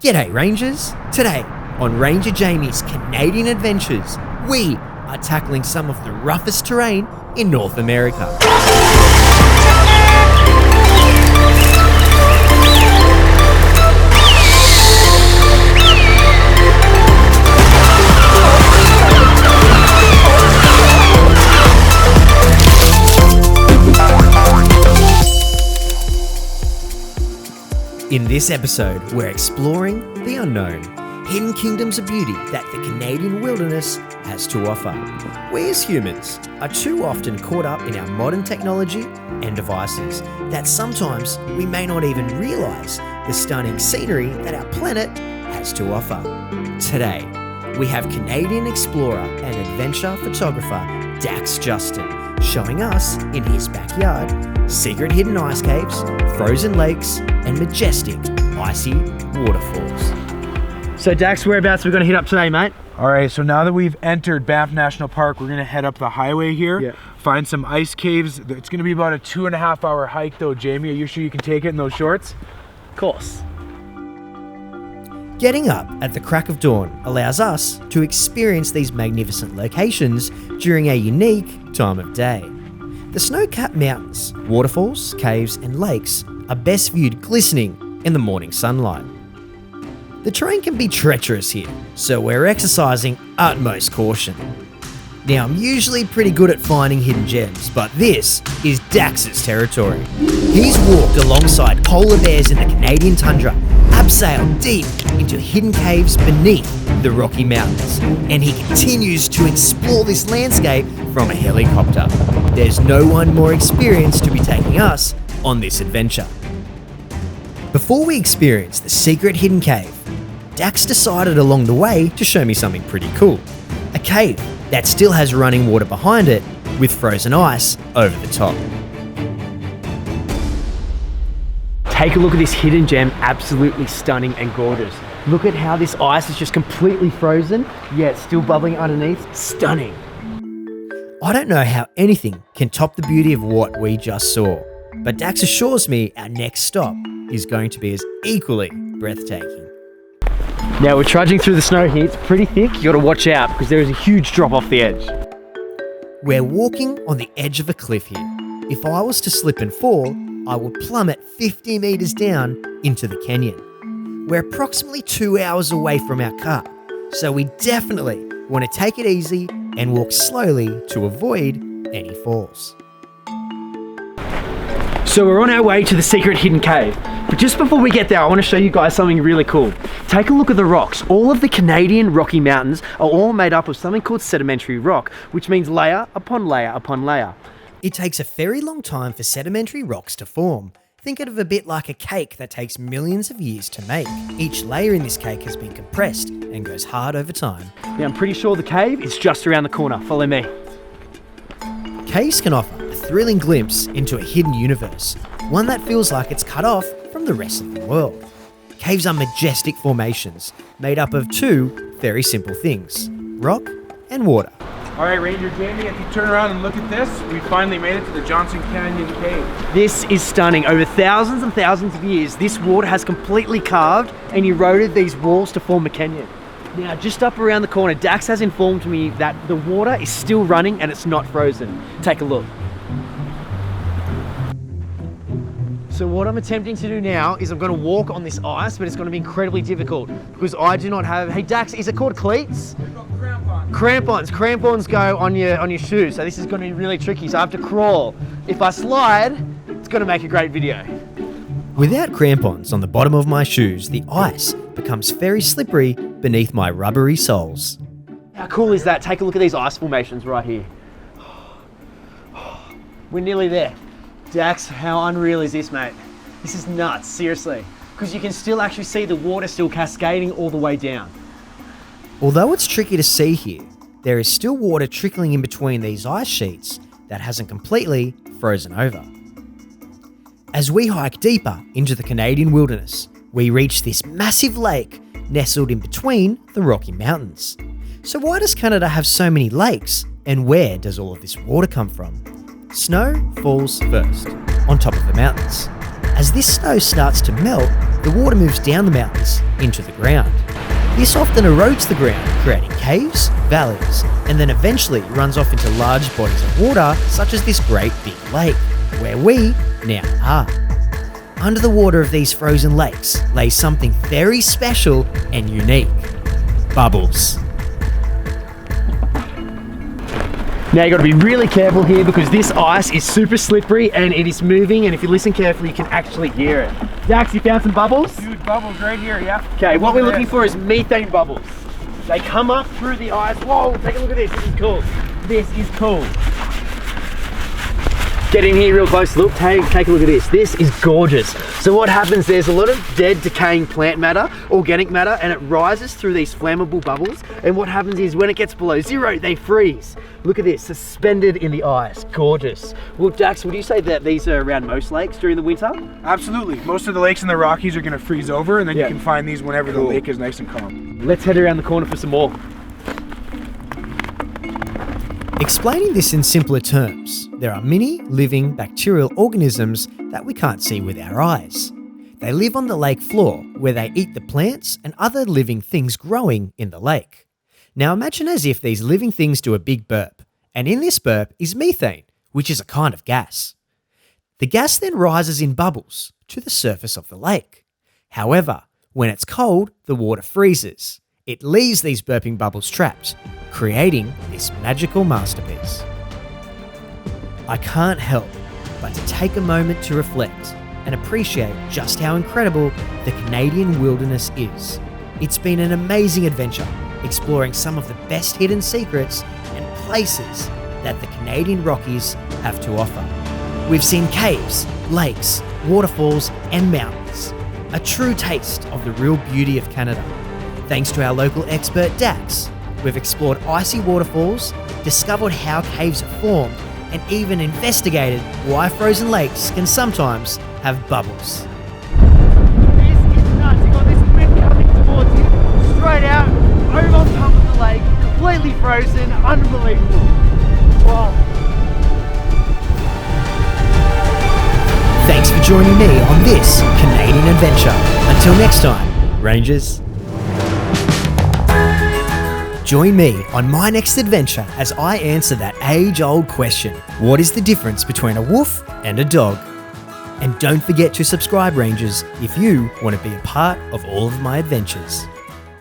G'day Rangers! Today, on Ranger Jamie's Canadian Adventures, we are tackling some of the roughest terrain in North America. In this episode, we're exploring the unknown, hidden kingdoms of beauty that the Canadian wilderness has to offer. We as humans are too often caught up in our modern technology and devices that sometimes we may not even realise the stunning scenery that our planet has to offer. Today, we have Canadian explorer and adventure photographer Dax Justin showing us, in his backyard, secret hidden ice caves, frozen lakes, and majestic icy waterfalls. So Dax, whereabouts are we going to hit up today, mate? All right, so now that we've entered Banff National Park, we're gonna head up the highway here, find some ice caves. It's gonna be about a 2.5 hour hike though, Jamie. Are you sure you can take it in those shorts? Of course. Getting up at the crack of dawn allows us to experience these magnificent locations during a unique time of day. The snow-capped mountains, waterfalls, caves, and lakes are best viewed glistening in the morning sunlight. The terrain can be treacherous here, so we're exercising utmost caution. Now, I'm usually pretty good at finding hidden gems, but this is Dax's territory. He's walked alongside polar bears in the Canadian tundra, abseiled deep into hidden caves beneath the Rocky Mountains, and he continues to explore this landscape from a helicopter. There's no one more experienced to be taking us on this adventure. Before we experience the secret hidden cave, Dax decided along the way to show me something pretty cool. A cave that still has running water behind it with frozen ice over the top. Take a look at this hidden gem, absolutely stunning and gorgeous. Look at how this ice is just completely frozen, yet still bubbling underneath. Stunning. I don't know how anything can top the beauty of what we just saw, but Dax assures me our next stop is going to be as equally breathtaking. Now we're trudging through the snow here. It's pretty thick. You gotta watch out because there is a huge drop off the edge. We're walking on the edge of a cliff here. If I was to slip and fall, I would plummet 50 meters down into the canyon. We're approximately 2 hours away from our car, so we definitely want to take it easy and walk slowly to avoid any falls. So we're on our way to the secret hidden cave. But just before we get there, I want to show you guys something really cool. Take a look at the rocks. All of the Canadian Rocky Mountains are all made up of something called sedimentary rock, which means layer upon layer upon layer. It takes a very long time for sedimentary rocks to form. Think of it a bit like a cake that takes millions of years to make. Each layer in this cake has been compressed and goes hard over time. Now I'm pretty sure the cave is just around the corner. Follow me. Caves can offer a thrilling glimpse into a hidden universe, one that feels like it's cut off from the rest of the world. Caves are majestic formations made up of two very simple things: rock and water. All right, Ranger Jamie, if you turn around and look at this, we finally made it to the Johnson Canyon Cave. This is stunning. Over thousands and thousands of years, this water has completely carved and eroded these walls to form a canyon. Now, just up around the corner, Dax has informed me that the water is still running and it's not frozen. Take a look. So what I'm attempting to do now is I'm going to walk on this ice, but it's going to be incredibly difficult because I do not have... Hey Dax, is it called cleats? They've got crampons. Crampons. Crampons go on your shoes, so this is going to be really tricky. So I have to crawl. If I slide, it's going to make a great video. Without crampons on the bottom of my shoes, the ice becomes very slippery beneath my rubbery soles. How cool is that? Take a look at these ice formations right here. We're nearly there. Dax, how unreal is this, mate? This is nuts, seriously. Because you can still actually see the water still cascading all the way down. Although it's tricky to see here, there is still water trickling in between these ice sheets that hasn't completely frozen over. As we hike deeper into the Canadian wilderness, we reach this massive lake nestled in between the Rocky Mountains. So why does Canada have so many lakes, and where does all of this water come from? Snow falls first, on top of the mountains. As this snow starts to melt, the water moves down the mountains into the ground. This often erodes the ground, creating caves, valleys, and then eventually runs off into large bodies of water such as this great big lake, where we now are. Under the water of these frozen lakes lays something very special and unique: bubbles. Now you got to be really careful here because this ice is super slippery and it is moving, and if you listen carefully you can actually hear it. Dax, you found some bubbles? Huge bubbles right here, yeah. Okay, what we're looking for is methane bubbles. They come up through the ice. Whoa, take a look at this. This is cool. This is cool. Get in here real close. Look, take a look at this. This is gorgeous. So what happens, there's a lot of dead, decaying plant matter, organic matter, and it rises through these flammable bubbles. And what happens is when it gets below zero, they freeze. Look at this, suspended in the ice. Gorgeous. Well, Dax, would you say that these are around most lakes during the winter? Absolutely. Most of the lakes in the Rockies are going to freeze over, and then you can find these whenever the lake is nice and calm. Let's head around the corner for some more. Explaining this in simpler terms, there are many living bacterial organisms that we can't see with our eyes. They live on the lake floor where they eat the plants and other living things growing in the lake. Now imagine as if these living things do a big burp, and in this burp is methane, which is a kind of gas. The gas then rises in bubbles to the surface of the lake. However, when it's cold, the water freezes. It leaves these burping bubbles trapped, creating this magical masterpiece. I can't help but to take a moment to reflect and appreciate just how incredible the Canadian wilderness is. It's been an amazing adventure, exploring some of the best hidden secrets and places that the Canadian Rockies have to offer. We've seen caves, lakes, waterfalls, and mountains, a true taste of the real beauty of Canada. Thanks to our local expert Dax, we've explored icy waterfalls, discovered how caves are formed, and even investigated why frozen lakes can sometimes have bubbles. This is nuts. You got this wind coming towards you, straight out, over on top of the lake, completely frozen, unbelievable. Wow. Thanks for joining me on this Canadian adventure. Until next time, Rangers. Join me on my next adventure as I answer that age-old question: what is the difference between a wolf and a dog? And don't forget to subscribe, Rangers, if you want to be a part of all of my adventures.